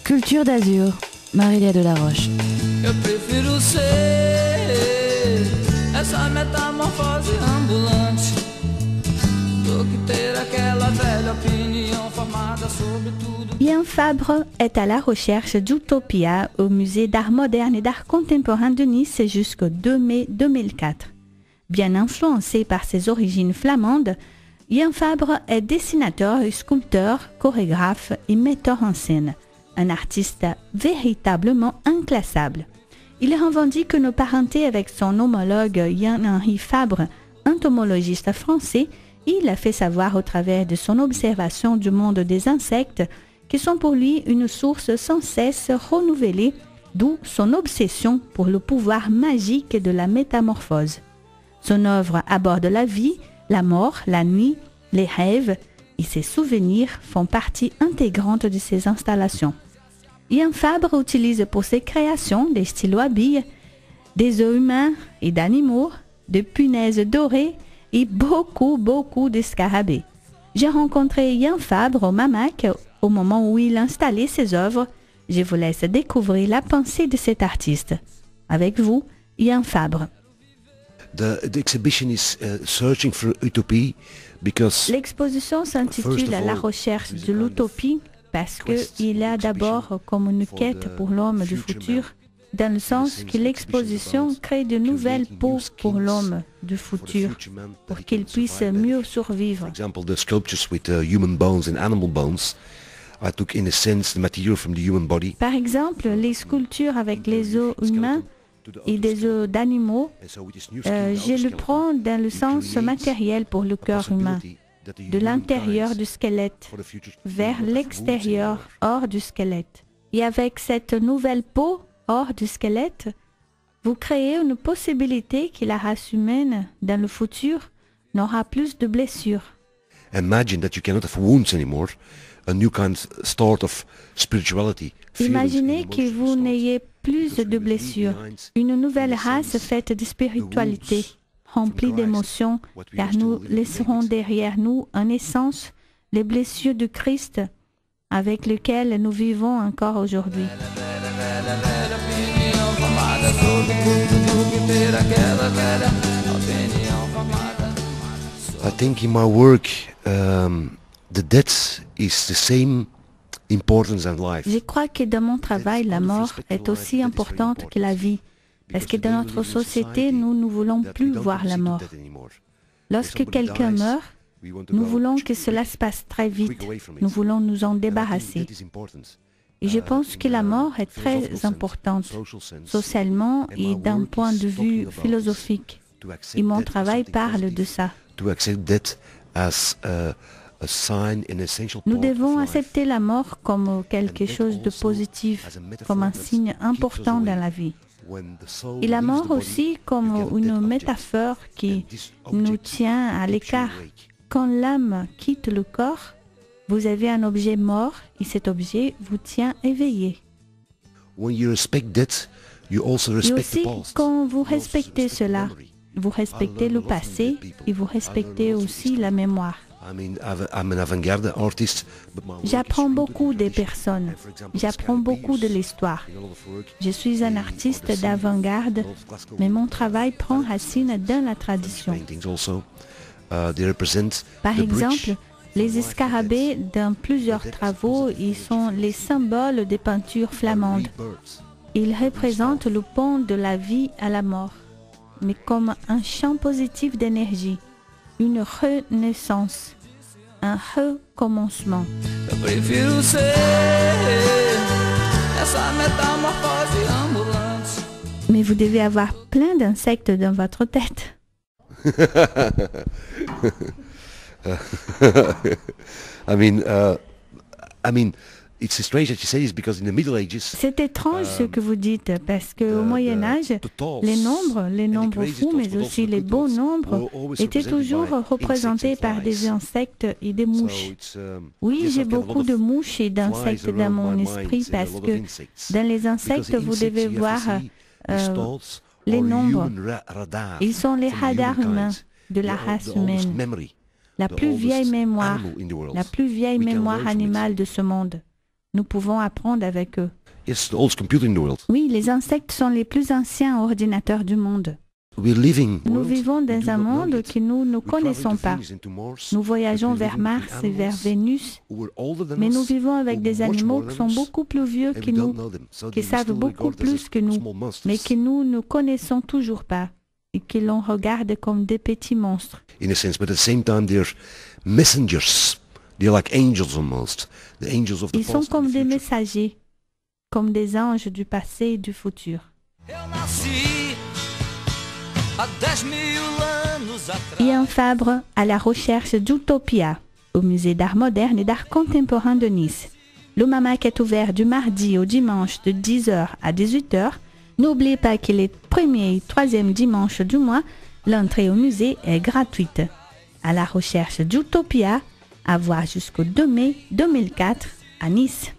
Culture d'Azur, Marília de la Roche. Eu prefiro ser essa metamorfose ambulante do que ter aquela velha opinião formada sobre tudo. Ian Fabre est à la recherche d'Utopia au musée d'art moderne et d'art contemporain de Nice jusqu'au 2 mai 2004. Bien influencé par ses origines flamandes, Ian Fabre est dessinateur, sculpteur, chorégraphe et metteur en scène, un artiste véritablement inclassable. Il revendique une parenté avec son homologue Ian-Henri Fabre, entomologiste français. Il a fait savoir au travers de son observation du monde des insectes qui sont pour lui une source sans cesse renouvelée, d'où son obsession pour le pouvoir magique de la métamorphose. Son œuvre aborde la vie, la mort, la nuit, les rêves et ses souvenirs font partie intégrante de ses installations. Ian Fabre utilise pour ses créations des stylos à billes, des œufs humains et d'animaux, de punaises dorées et beaucoup de scarabées. J'ai rencontré Ian Fabre au MAMAC au moment où il installait ses œuvres. Je vous laisse découvrir la pensée de cet artiste. Avec vous, Ian Fabre. L'exposition s'intitule « La recherche de l'utopie » parce qu'il a d'abord comme une quête pour l'homme du futur, dans le sens que l'exposition crée de nouvelles peaux pour l'homme du futur, pour qu'il puisse mieux survivre. Par exemple, les sculptures avec les os humains et des os d'animaux, je le prends dans le sens matériel pour le cœur humain, de l'intérieur du squelette vers l'extérieur, hors du squelette. Et avec cette nouvelle peau hors du squelette, vous créez une possibilité que la race humaine, dans le futur, n'aura plus de blessures. Imagine that you cannot have wounds anymore. A new kind start of spirituality. Imaginez que vous n'ayez plus de blessures, une nouvelle race faite de spiritualité, remplie d'émotions, car nous laisserons derrière nous en essence les blessures du Christ avec lesquelles nous vivons encore aujourd'hui. I think in my work, the death is the same importance as life. Je crois que dans mon travail, la mort est aussi importante que la vie, parce que dans notre société, nous ne voulons plus voir la mort. Lorsque quelqu'un meurt, nous voulons que cela se passe très vite, nous voulons nous en débarrasser. Et je pense que la mort est très importante, socialement et d'un point de vue philosophique. Et mon travail parle de ça. Nous devons accepter la mort comme quelque chose de positif, comme un signe important dans la vie. Et la mort aussi comme une métaphore qui nous tient à l'écart. Quand l'âme quitte le corps, vous avez un objet mort et cet objet vous tient éveillé. Et aussi, quand vous respectez cela, vous respectez le passé et vous respectez aussi la mémoire. J'apprends beaucoup des personnes, j'apprends beaucoup de l'histoire. Je suis un artiste d'avant-garde, mais mon travail prend racine dans la tradition. Par exemple, les scarabées, dans plusieurs travaux, ils sont les symboles des peintures flamandes. Ils représentent le pont de la vie à la mort, mais comme un champ positif d'énergie, une renaissance, un recommencement. Mais vous devez avoir plein d'insectes dans votre tête. C'est étrange ce que vous dites, parce qu'au Moyen-Âge, les nombres fous, mais aussi les beaux nombres, étaient toujours représentés par des insectes et des mouches. Oui, j'ai beaucoup de mouches et d'insectes dans mon esprit, parce que dans les insectes, vous devez voir les nombres. Ils sont les radars humains de la race humaine, la plus vieille mémoire animale de ce monde. Nous pouvons apprendre avec eux. It's the oldest computer in the world. Oui, les insectes sont les plus anciens ordinateurs du monde. We're living. Nous world vivons we dans do un not know monde yet. que nous ne We travel connaissons into pas. Venus, into Mars, Nous but voyageons we vers live with Mars et vers animals Vénus, who were older than mais nous us, vivons avec who des were much animaux more qui than sont us, beaucoup plus vieux and que we don't nous, know them. So qui they savent still beaucoup regard us plus as que nous, small monsters. mais que nous ne connaissons toujours pas et que l'on regarde comme des petits monstres. In a sense, but at the same time they're messengers. They're like angels almost. The angels of the Ils sont past and comme the des future. messagers, comme des anges du passé et du futur. Eu nasci há 10.000 anos atrás. Ian Fabre à la recherche d'Utopia au musée d'art moderne et d'art contemporain de Nice. Le MAMAC est ouvert du mardi au dimanche de 10h à 18h. N'oubliez pas que les premiers et troisièmes dimanches du mois, l'entrée au musée est gratuite. À la recherche d'Utopia, à voir jusqu'au 2 mai 2004 à Nice.